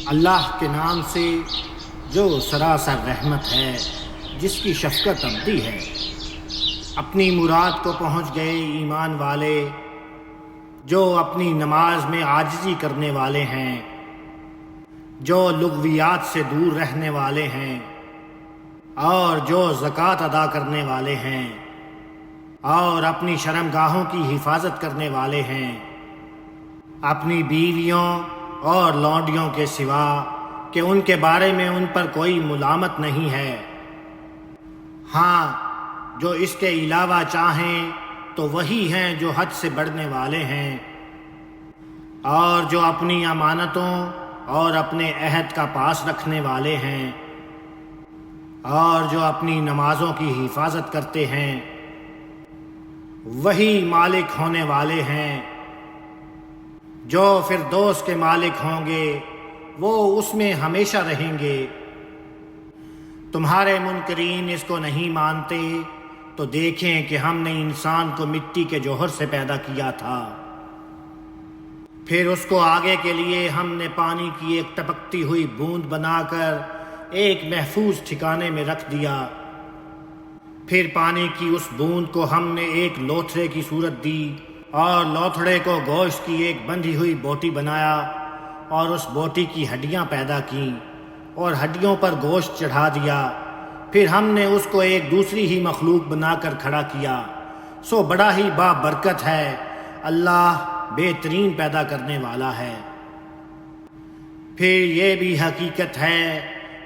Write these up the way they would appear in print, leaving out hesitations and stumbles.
اللہ کے نام سے جو سراسر رحمت ہے، جس کی شفقت ابدی ہے۔ اپنی مراد کو پہنچ گئے ایمان والے، جو اپنی نماز میں عاجزی کرنے والے ہیں، جو لغویات سے دور رہنے والے ہیں، اور جو زکوٰۃ ادا کرنے والے ہیں، اور اپنی شرمگاہوں کی حفاظت کرنے والے ہیں، اپنی بیویوں اور لونڈیوں کے سوا کہ ان کے بارے میں ان پر کوئی ملامت نہیں ہے۔ ہاں، جو اس کے علاوہ چاہیں تو وہی ہیں جو حد سے بڑھنے والے ہیں، اور جو اپنی امانتوں اور اپنے عہد کا پاس رکھنے والے ہیں، اور جو اپنی نمازوں کی حفاظت کرتے ہیں، وہی مالک ہونے والے ہیں۔ جو فردوس کے مالک ہوں گے وہ اس میں ہمیشہ رہیں گے۔ تمہارے منکرین اس کو نہیں مانتے تو دیکھیں کہ ہم نے انسان کو مٹی کے جوہر سے پیدا کیا تھا، پھر اس کو آگے کے لیے ہم نے پانی کی ایک ٹپکتی ہوئی بوند بنا کر ایک محفوظ ٹھکانے میں رکھ دیا، پھر پانی کی اس بوند کو ہم نے ایک لوتھڑے کی صورت دی، اور لوتھڑے کو گوشت کی ایک بندھی ہوئی بوٹی بنایا، اور اس بوٹی کی ہڈیاں پیدا کیں اور ہڈیوں پر گوشت چڑھا دیا، پھر ہم نے اس کو ایک دوسری ہی مخلوق بنا کر کھڑا کیا۔ سو بڑا ہی بابرکت ہے، اللہ بہترین پیدا کرنے والا ہے۔ پھر یہ بھی حقیقت ہے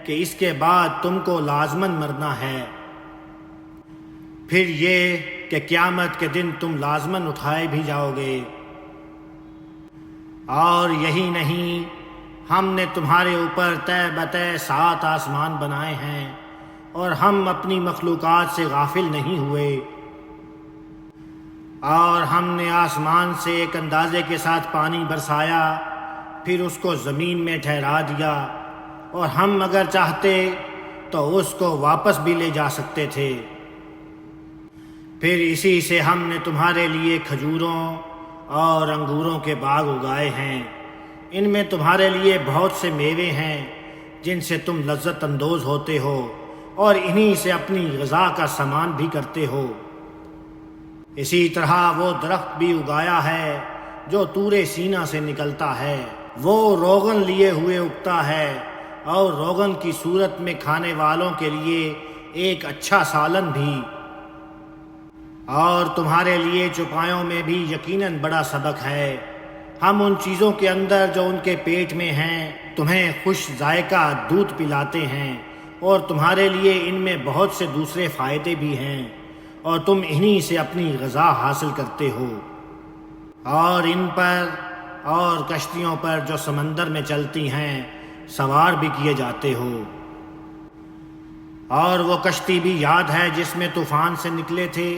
کہ اس کے بعد تم کو لازماً مرنا ہے، پھر یہ کہ قیامت کے دن تم لازماً اٹھائے بھی جاؤ گے۔ اور یہی نہیں، ہم نے تمہارے اوپر طے بطے 7 آسمان بنائے ہیں، اور ہم اپنی مخلوقات سے غافل نہیں ہوئے۔ اور ہم نے آسمان سے ایک اندازے کے ساتھ پانی برسایا، پھر اس کو زمین میں ٹھہرا دیا، اور ہم اگر چاہتے تو اس کو واپس بھی لے جا سکتے تھے۔ پھر اسی سے ہم نے تمہارے لیے کھجوروں اور انگوروں کے باغ اگائے ہیں، ان میں تمہارے لیے بہت سے میوے ہیں جن سے تم لذت اندوز ہوتے ہو، اور انہی سے اپنی غذا کا سامان بھی کرتے ہو۔ اسی طرح وہ درخت بھی اگایا ہے جو طور سینا سے نکلتا ہے، وہ روغن لیے ہوئے اگتا ہے، اور روغن کی صورت میں کھانے والوں کے لیے ایک اچھا سالن بھی۔ اور تمہارے لیے چوپایوں میں بھی یقیناً بڑا سبق ہے۔ ہم ان چیزوں کے اندر جو ان کے پیٹ میں ہیں تمہیں خوش ذائقہ دودھ پلاتے ہیں، اور تمہارے لیے ان میں بہت سے دوسرے فائدے بھی ہیں، اور تم انہی سے اپنی غذا حاصل کرتے ہو۔ اور ان پر اور کشتیوں پر جو سمندر میں چلتی ہیں سوار بھی کیے جاتے ہو۔ اور وہ کشتی بھی یاد ہے جس میں طوفان سے نکلے تھے،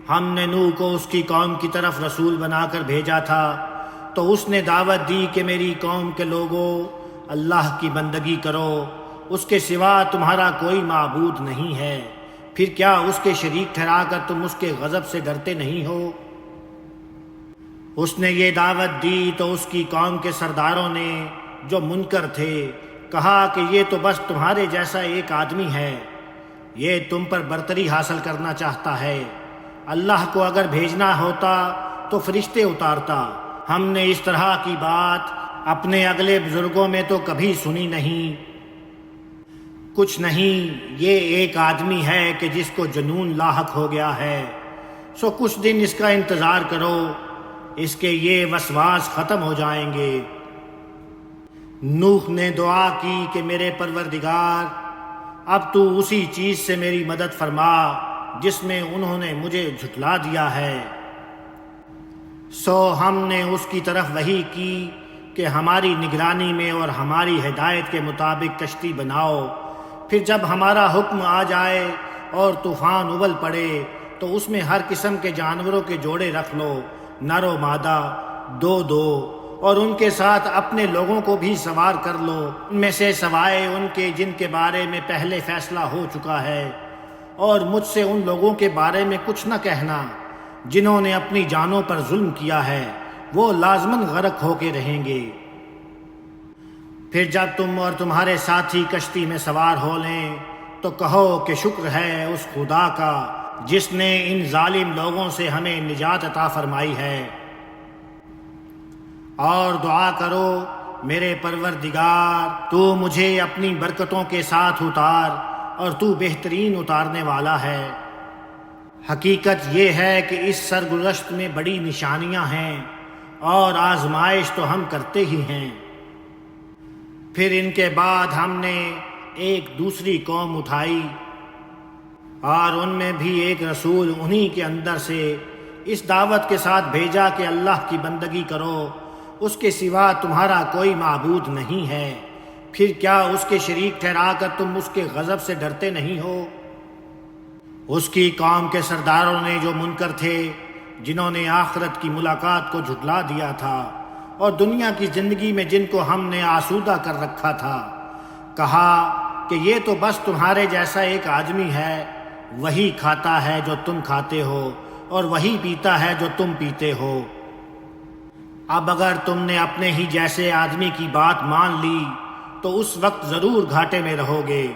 ہم نے نوح کو اس کی قوم کی طرف رسول بنا کر بھیجا تھا، تو اس نے دعوت دی کہ میری قوم کے لوگوں، اللہ کی بندگی کرو، اس کے سوا تمہارا کوئی معبود نہیں ہے، پھر کیا اس کے شریک ٹھہرا کر تم اس کے غضب سے ڈرتے نہیں ہو؟ اس نے یہ دعوت دی تو اس کی قوم کے سرداروں نے جو منکر تھے کہا کہ یہ تو بس تمہارے جیسا ایک آدمی ہے، یہ تم پر برتری حاصل کرنا چاہتا ہے، اللہ کو اگر بھیجنا ہوتا تو فرشتے اتارتا، ہم نے اس طرح کی بات اپنے اگلے بزرگوں میں تو کبھی سنی نہیں۔ کچھ نہیں، یہ ایک آدمی ہے کہ جس کو جنون لاحق ہو گیا ہے، سو کچھ دن اس کا انتظار کرو، اس کے یہ وسواس ختم ہو جائیں گے۔ نوح نے دعا کی کہ میرے پروردگار، اب تو اسی چیز سے میری مدد فرما جس میں انہوں نے مجھے جھٹلا دیا ہے۔ سو ہم نے اس کی طرف وحی کی کہ ہماری نگرانی میں اور ہماری ہدایت کے مطابق کشتی بناؤ، پھر جب ہمارا حکم آ جائے اور طوفان ابل پڑے تو اس میں ہر قسم کے جانوروں کے جوڑے رکھ لو، نر و مادہ، دو، اور ان کے ساتھ اپنے لوگوں کو بھی سوار کر لو، ان میں سے سوائے ان کے جن کے بارے میں پہلے فیصلہ ہو چکا ہے، اور مجھ سے ان لوگوں کے بارے میں کچھ نہ کہنا جنہوں نے اپنی جانوں پر ظلم کیا ہے، وہ لازماً غرق ہو کے رہیں گے۔ پھر جب تم اور تمہارے ساتھی کشتی میں سوار ہو لیں تو کہو کہ شکر ہے اس خدا کا جس نے ان ظالم لوگوں سے ہمیں نجات عطا فرمائی ہے، اور دعا کرو میرے پروردگار تو مجھے اپنی برکتوں کے ساتھ اتار اور تو بہترین اتارنے والا ہے۔ حقیقت یہ ہے کہ اس سرگزشت میں بڑی نشانیاں ہیں اور آزمائش تو ہم کرتے ہی ہیں۔ پھر ان کے بعد ہم نے ایک دوسری قوم اٹھائی اور ان میں بھی ایک رسول انہی کے اندر سے اس دعوت کے ساتھ بھیجا کہ اللہ کی بندگی کرو، اس کے سوا تمہارا کوئی معبود نہیں ہے، پھر کیا اس کے شریک ٹھہرا کر تم اس کے غضب سے ڈرتے نہیں ہو؟ اس کی قوم کے سرداروں نے جو منکر تھے، جنہوں نے آخرت کی ملاقات کو جھٹلا دیا تھا اور دنیا کی زندگی میں جن کو ہم نے آسودہ کر رکھا تھا، کہا کہ یہ تو بس تمہارے جیسا ایک آدمی ہے، وہی کھاتا ہے جو تم کھاتے ہو اور وہی پیتا ہے جو تم پیتے ہو۔ اب اگر تم نے اپنے ہی جیسے آدمی کی بات مان لی تو اس وقت ضرور گھاٹے میں رہو گے۔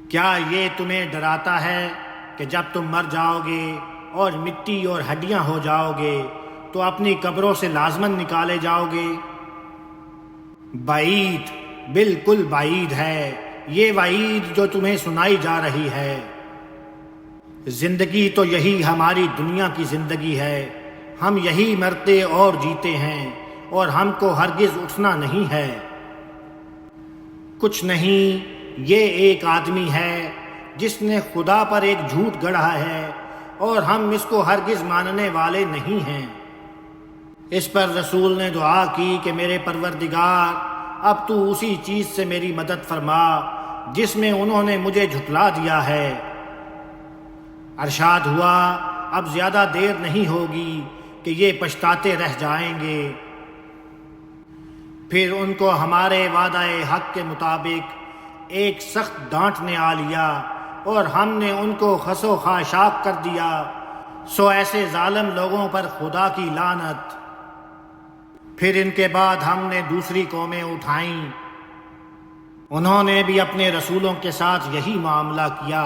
کیا یہ تمہیں ڈراتا ہے کہ جب تم مر جاؤ گے اور مٹی اور ہڈیاں ہو جاؤ گے تو اپنی قبروں سے لازماً نکالے جاؤ گے؟ بعید، بالکل بعید ہے یہ وعید جو تمہیں سنائی جا رہی ہے۔ زندگی تو یہی ہماری دنیا کی زندگی ہے، ہم یہی مرتے اور جیتے ہیں اور ہم کو ہرگز اٹھنا نہیں ہے۔ کچھ نہیں، یہ ایک آدمی ہے جس نے خدا پر ایک جھوٹ گڑھا ہے اور ہم اس کو ہرگز ماننے والے نہیں ہیں۔ اس پر رسول نے دعا کی کہ میرے پروردگار، اب تو اسی چیز سے میری مدد فرما جس میں انہوں نے مجھے جھٹلا دیا ہے۔ ارشاد ہوا، اب زیادہ دیر نہیں ہوگی کہ یہ پچھتاتے رہ جائیں گے۔ پھر ان کو ہمارے وعدہ حق کے مطابق ایک سخت ڈانٹ نے آ لیا اور ہم نے ان کو خس و خاشاک کر دیا، سو ایسے ظالم لوگوں پر خدا کی لعنت۔ پھر ان کے بعد ہم نے دوسری قومیں اٹھائیں، انہوں نے بھی اپنے رسولوں کے ساتھ یہی معاملہ کیا،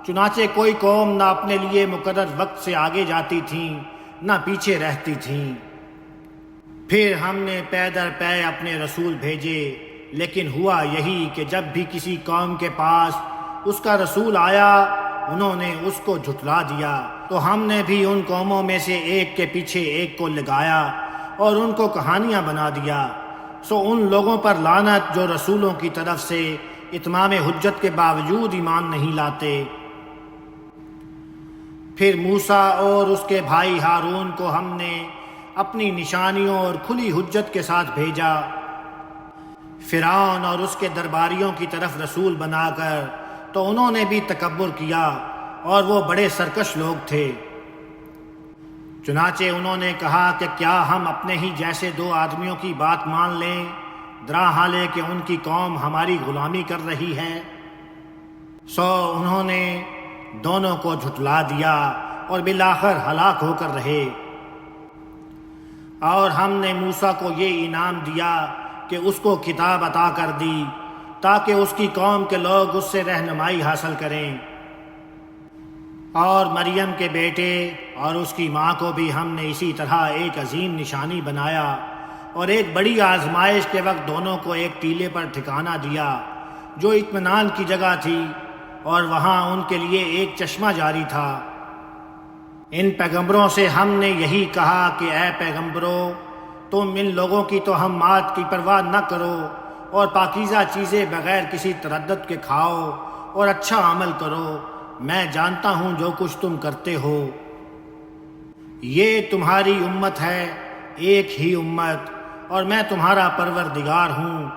چنانچہ کوئی قوم نہ اپنے لیے مقرر وقت سے آگے جاتی تھی نہ پیچھے رہتی تھیں۔ پھر ہم نے پے در پے اپنے رسول بھیجے، لیکن ہوا یہی کہ جب بھی کسی قوم کے پاس اس کا رسول آیا انہوں نے اس کو جھٹلا دیا، تو ہم نے بھی ان قوموں میں سے ایک کے پیچھے ایک کو لگایا اور ان کو کہانیاں بنا دیا۔ سو ان لوگوں پر لعنت جو رسولوں کی طرف سے اتمام حجت کے باوجود ایمان نہیں لاتے۔ پھر موسیٰ اور اس کے بھائی ہارون کو ہم نے اپنی نشانیوں اور کھلی حجت کے ساتھ بھیجا، فرعون اور اس کے درباریوں کی طرف رسول بنا کر، تو انہوں نے بھی تکبر کیا اور وہ بڑے سرکش لوگ تھے۔ چنانچہ انہوں نے کہا کہ کیا ہم اپنے ہی جیسے دو آدمیوں کی بات مان لیں، درا حالے کہ ان کی قوم ہماری غلامی کر رہی ہے؟ سو انہوں نے دونوں کو جھٹلا دیا اور بالآخر ہلاک ہو کر رہے۔ اور ہم نے موسیٰ کو یہ انعام دیا کہ اس کو کتاب عطا کر دی تاکہ اس کی قوم کے لوگ اس سے رہنمائی حاصل کریں۔ اور مریم کے بیٹے اور اس کی ماں کو بھی ہم نے اسی طرح ایک عظیم نشانی بنایا، اور ایک بڑی آزمائش کے وقت دونوں کو ایک ٹیلے پر ٹھکانہ دیا جو اطمینان کی جگہ تھی، اور وہاں ان کے لیے ایک چشمہ جاری تھا۔ ان پیغمبروں سے ہم نے یہی کہا کہ اے پیغمبروں، تم ان لوگوں کی تو ہم مات کی پرواہ نہ کرو اور پاکیزہ چیزیں بغیر کسی تردد کے کھاؤ اور اچھا عمل کرو، میں جانتا ہوں جو کچھ تم کرتے ہو۔ یہ تمہاری امت ہے، ایک ہی امت، اور میں تمہارا پروردگار ہوں،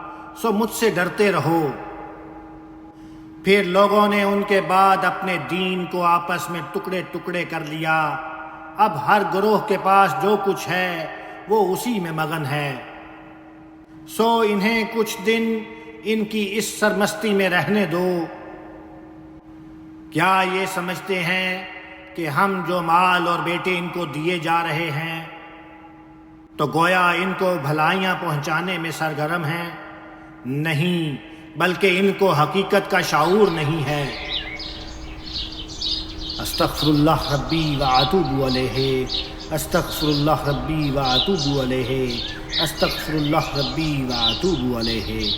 سو مجھ سے ڈرتے رہو۔ پھر لوگوں نے ان کے بعد اپنے دین کو آپس میں ٹکڑے ٹکڑے کر لیا، اب ہر گروہ کے پاس جو کچھ ہے وہ اسی میں مگن ہے۔ سو انہیں کچھ دن ان کی اس سرمستی میں رہنے دو۔ کیا یہ سمجھتے ہیں کہ ہم جو مال اور بیٹے ان کو دیے جا رہے ہیں تو گویا ان کو بھلائیاں پہنچانے میں سرگرم ہیں؟ نہیں، بلکہ ان کو حقیقت کا شعور نہیں ہے۔ استغفر اللہ ربی واتوب علیہ، استغفر اللہ ربی واتوب علیہ، استغفر اللہ ربی واتوب علیہ۔